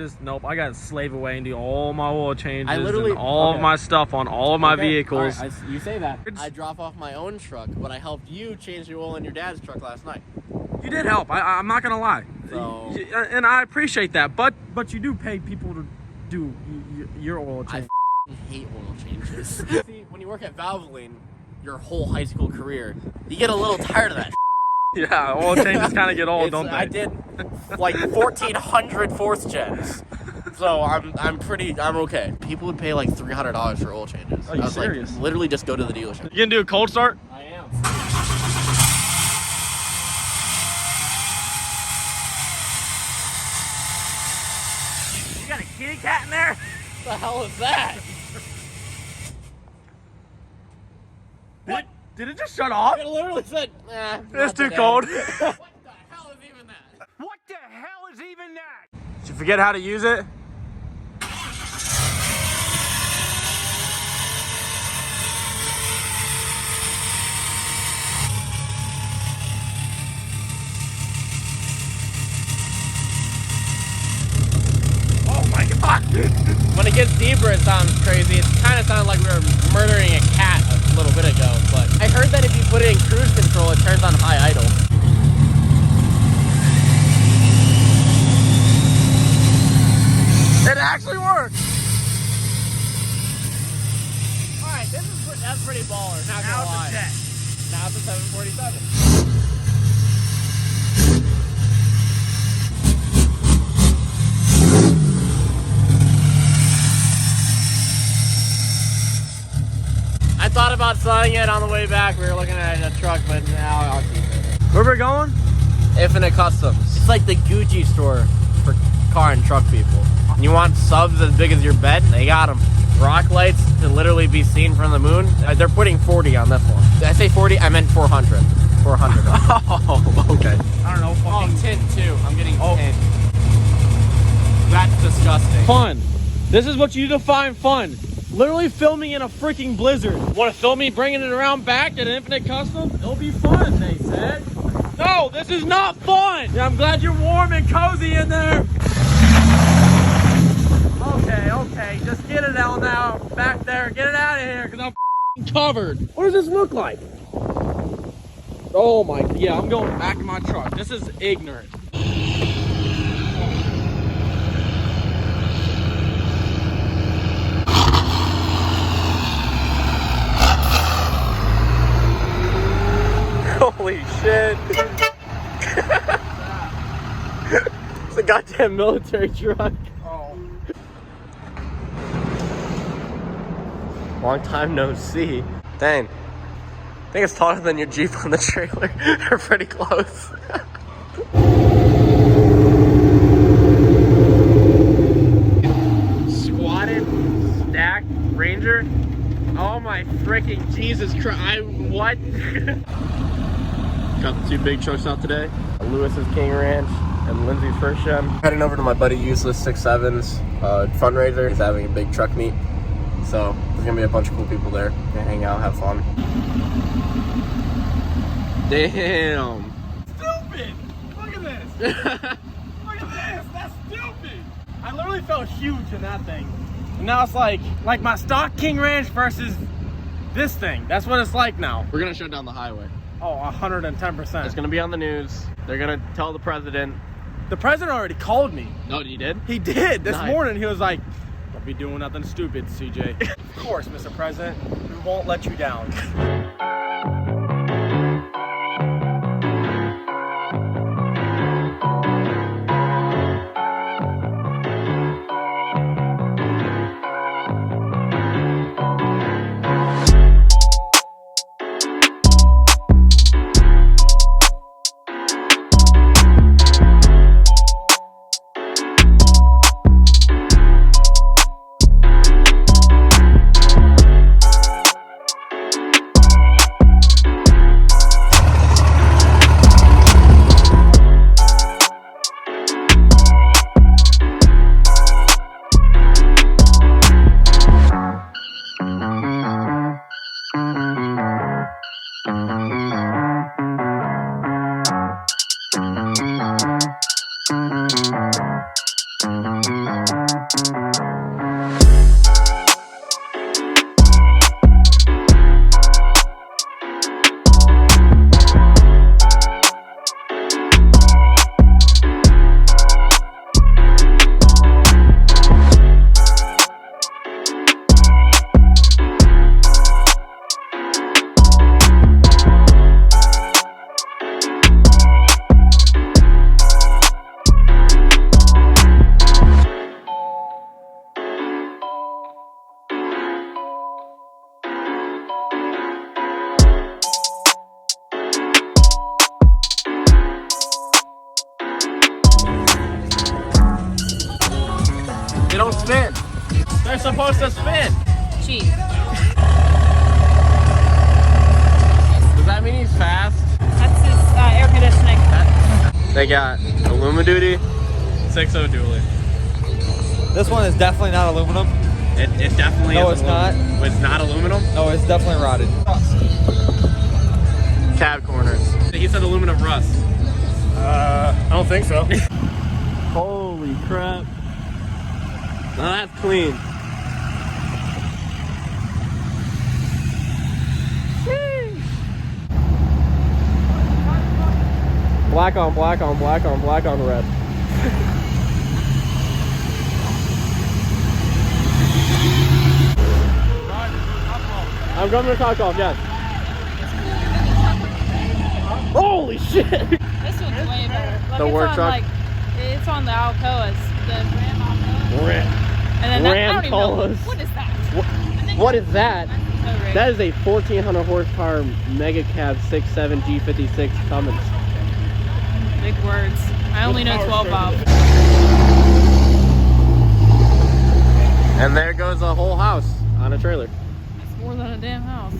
changes. Nope, I gotta slave away and do all my oil changes. I literally and all of my stuff on all of my vehicles. All right, you say that. I drop off my own truck, but I helped you change the oil in your dad's truck last night. You did help. I'm not gonna lie. So, and I appreciate that. But you do pay people to do your oil change. I hate oil changes. See, when you work at Valvoline your whole high school career, you get a little tired of that. Yeah, oil changes kind of get old, don't they? I did like 1,400 fourth gens. So I'm okay. People would pay like $300 for oil changes. Are you serious? Like, literally just go to the dealership. You gonna do a cold start? I am. You got a kitty cat in there? What the hell is that? What? Did it just shut off? It literally said, nah. It's too cold. What the hell is even that? What the hell is even that? Did you forget how to use it? Oh my god! When it gets deeper, it sounds crazy. It kind of sounded like we were murdering a cat a little bit ago, but I heard that if you put it in cruise control, it turns on high idle. It actually works! Alright, that's pretty baller, not gonna lie. Now it's a 747. I thought about selling it on the way back. We were looking at a truck, but now I'll keep it. Where we going? Infinite Customs. It's like the Gucci store for car and truck people. You want subs as big as your bed? They got them. Rock lights to literally be seen from the moon. They're putting 40 on this one. Did I say 40? I meant 400. 400. Oh, okay. I don't know. Oh, tint too. I'm getting tint. That's disgusting. Fun. This is what you define fun. Literally filming in a freaking blizzard. Want to film me bringing it around back at Infinite Custom? It'll be fun, they said. No, this is not fun. Yeah, I'm glad you're warm and cozy in there. Okay, just get it out now. Back there, get it out of here, because I'm covered. What does this look like? Oh my, yeah, I'm going back in my truck. This is ignorant. Holy shit. It's a goddamn military truck. Oh. Long time no see. Dang. I think it's taller than your Jeep on the trailer. They're pretty close. Squatted, stacked Ranger. Oh my freaking Jesus Christ. What? Got the two big trucks out today. Lewis's King Ranch and Lindsay's first gem. Heading over to my buddy Useless 6.7's fundraiser. He's having a big truck meet. So there's gonna be a bunch of cool people there. Gonna hang out, have fun. Damn. Stupid! Look at this! Look at this! That's stupid! I literally felt huge in that thing. And now it's like my stock King Ranch versus this thing. That's what it's like now. We're gonna shut down the highway. Oh, 110%. It's gonna be on the news. They're gonna tell the president. The president already called me. No, he did? He did. This morning, he was like, don't be doing nothing stupid, CJ. Of course, Mr. President. We won't let you down. They don't spin. They're supposed to spin. Cheap. Does that mean he's fast? That's his air conditioning. They got Alumaduty, 6.0 dually. This one is definitely not aluminum. It definitely No, is it's not. aluminum. It's not aluminum? No, it's definitely rotted. Cab corners. He said aluminum rust. I don't think so. Holy crap. Now that's clean. Black on black on black on black on red. I'm going to Topgolf, yes. Holy shit! This one's way better. Look, The it's work on, truck? Like, it's on the Alcoas, the Ram Alcoas. And then that, I don't even know. Ram-Colas. What is that? What is that? Oh, right. That is a 1,400 horsepower Mega Cab 6.7 G56 Cummins. Big words. I only know 12 Bob. And there goes a whole house on a trailer. It's more than a damn house.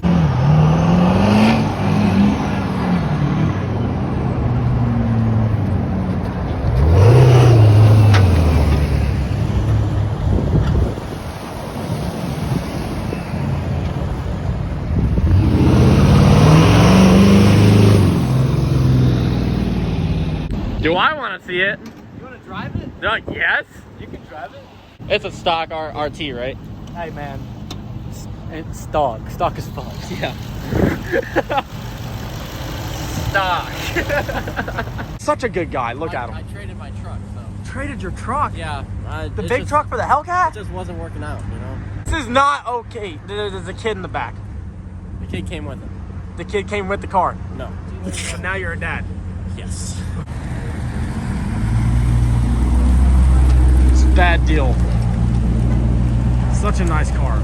Do I want to see it? You want to drive it? Yes. You can drive it. It's a stock RT, right? Hey, man. It's stock. Stock is fuck. Yeah. Stock. Such a good guy. Look at him. I traded my truck, so. Traded your truck. Yeah. The big truck for the Hellcat? It just wasn't working out, you know? This is not okay. There's a kid in the back. The kid came with him. The kid came with the car. No. And now you're a dad. Yes. It's a bad deal. Such a nice car.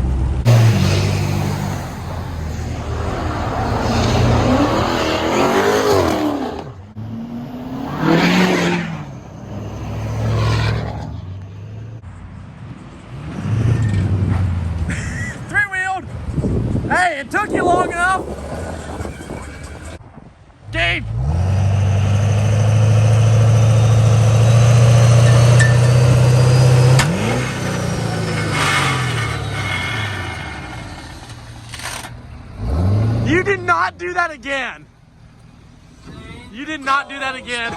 Three-wheeled. Hey, it took you long enough. Dave. You did not do that again. You did not do that again.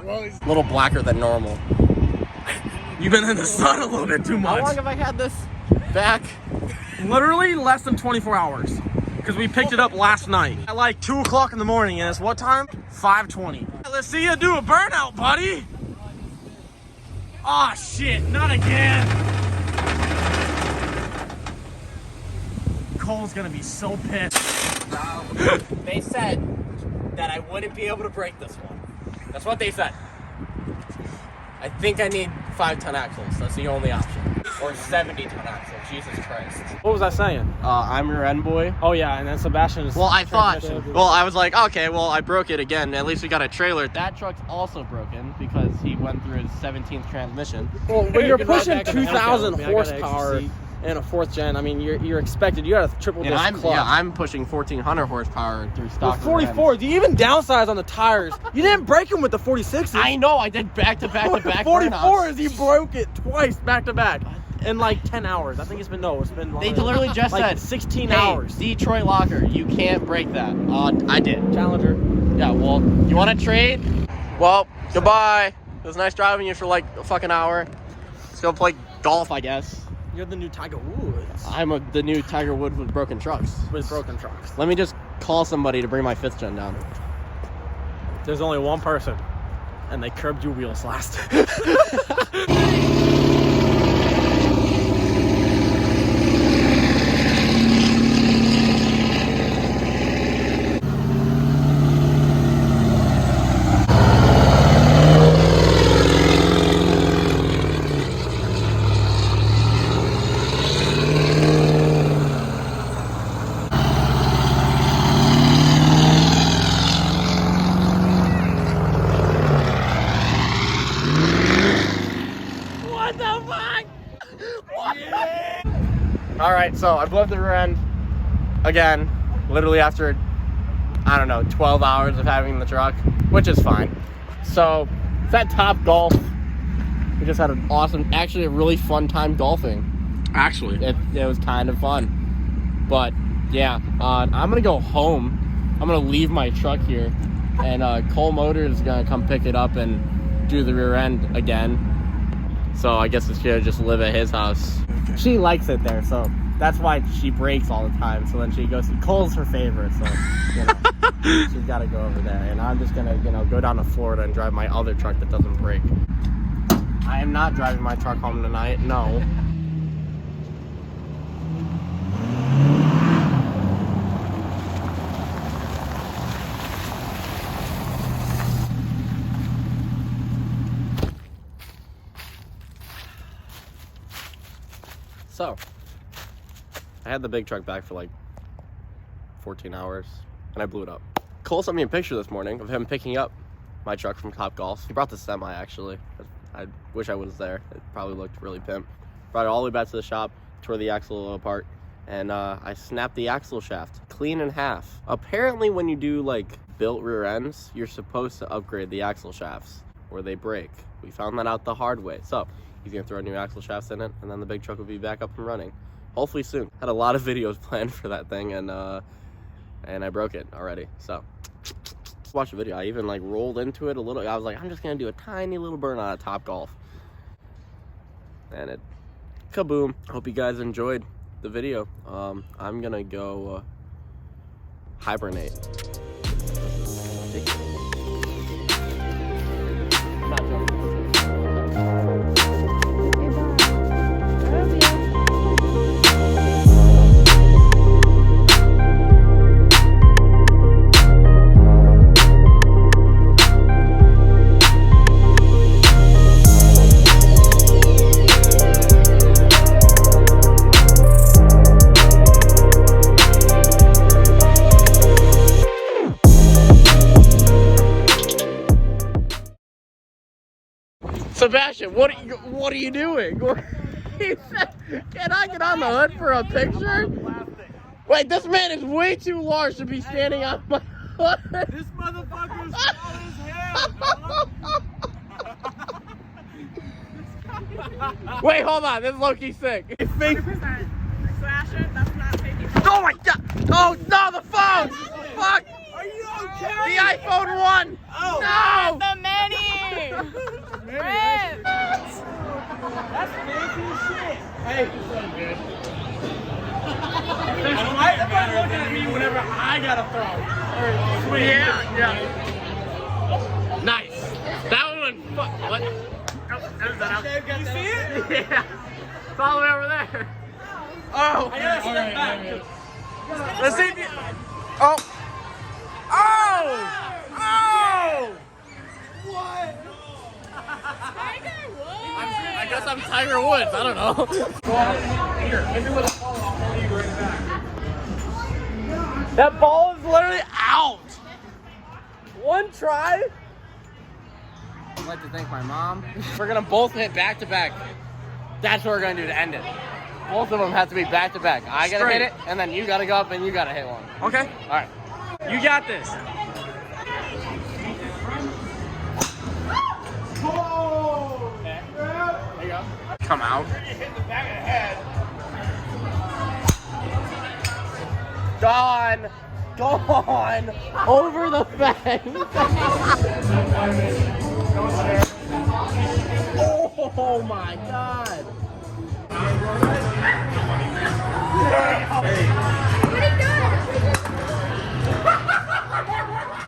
A little blacker than normal. You've been in the sun a little bit too How long much. have I had this back? Literally less than 24 hours. Because we picked it up last night at like 2 o'clock in the morning, and it's what time? 5:20. Let's see you do a burnout, buddy. Aw, shit, not again. Cole's gonna be so pissed. They said that I wouldn't be able to break this one. That's what they said. I think I need 5-ton axles. That's the only option. Or 70-ton axles. Jesus Christ. What was I saying? I'm your end boy. Oh yeah, and then Sebastian's. Well, I thought. transmission. Well, I was like, okay, well, I broke it again. At least we got a trailer. That truck's also broken because he went through his 17th transmission. Well, when you're You can ride pushing back in the 2,000 Hellcat. I got an extra horsepower seat. in a 4th gen, I mean, you're expected. You got a triple And disc clutch. I'm pushing 1,400 horsepower through With stock. 44, do you even downsize on the tires? You didn't break them with the 46s. I know. I did back to back to back. 44s, he broke it twice back to back in like 10 hours. I think it's been They longer. literally just like said 16 hey, hours. Detroit locker, you can't break that. I did. Challenger. Yeah. Well, you want to trade? Well, goodbye. It was nice driving you for like a fucking hour. Let's go play golf, I guess. You're the new Tiger Woods. I'm the new Tiger Woods with broken trucks. With broken trucks. Let me just call somebody to bring my 5th gen down. There's only one person, and they curbed your wheels last. What the fuck? What? Yeah. All right, so I blew up the rear end again, literally after, I don't know, 12 hours of having the truck, which is fine. So it's at Topgolf. We just had an awesome, actually a really fun time golfing. Actually, it was kind of fun. But yeah, I'm gonna go home. I'm gonna leave my truck here, and Cole Motors is gonna come pick it up and do the rear end again. So I guess it's gonna just live at his house. She likes it there, so that's why she breaks all the time. So then she goes, Cole's her favorite, so you know, she's got to go over there. And I'm just gonna, you know, go down to Florida and drive my other truck that doesn't break. I am not driving my truck home tonight, no. So, I had the big truck back for like 14 hours, and I blew it up. Cole sent me a picture this morning of him picking up my truck from Topgolf. He brought the semi, actually. I wish I was there. It probably looked really pimp. Brought it all the way back to the shop, tore the axle apart, and I snapped the axle shaft clean in half. Apparently, when you do like built rear ends, you're supposed to upgrade the axle shafts, or they break. We found that out the hard way. So, he's gonna throw new axle shafts in it, and then the big truck will be back up and running. Hopefully soon. Had a lot of videos planned for that thing, and I broke it already. So watch the video. I even like rolled into it a little. I was like, I'm just gonna do a tiny little burnout at Topgolf, and it kaboom. Hope you guys enjoyed the video. I'm gonna go hibernate. I'm not joking. Sebastian, what are you doing? He said, can I get on the hood for a picture? Wait, this man is way too large to be standing on my hood. This motherfucker is small as hell. Wait, hold on. This is low-key sick. 100%. Sebastian, that's not taking. Oh my god! Oh no, the phone! Fuck! Are you okay? The iPhone 1! Oh. No! The mini! Rip! That's fancy as shit. Hey, everybody's looking at me whenever I gotta throw. Or swing. Yeah. Nice. That one. What? Oh, that out. You see it? Yeah. It's all the way over there. Oh. I gotta step back. Let's see. Oh. Oh. Oh. What? Tiger Woods! I guess I'm Tiger Woods. I don't know. Here, maybe with a ball, I'll hold you right back. That ball is literally out. One try. I'd like to thank my mom. We're gonna both hit back to back. That's what we're gonna do to end it. Both of them have to be back to back. I gotta hit it, and then you gotta go up and you gotta hit one. Okay. All right. You got this. Oh! There you go. Come out. Hit the back of the head. Gone. Gone. Over the fence. Oh my god. Hey.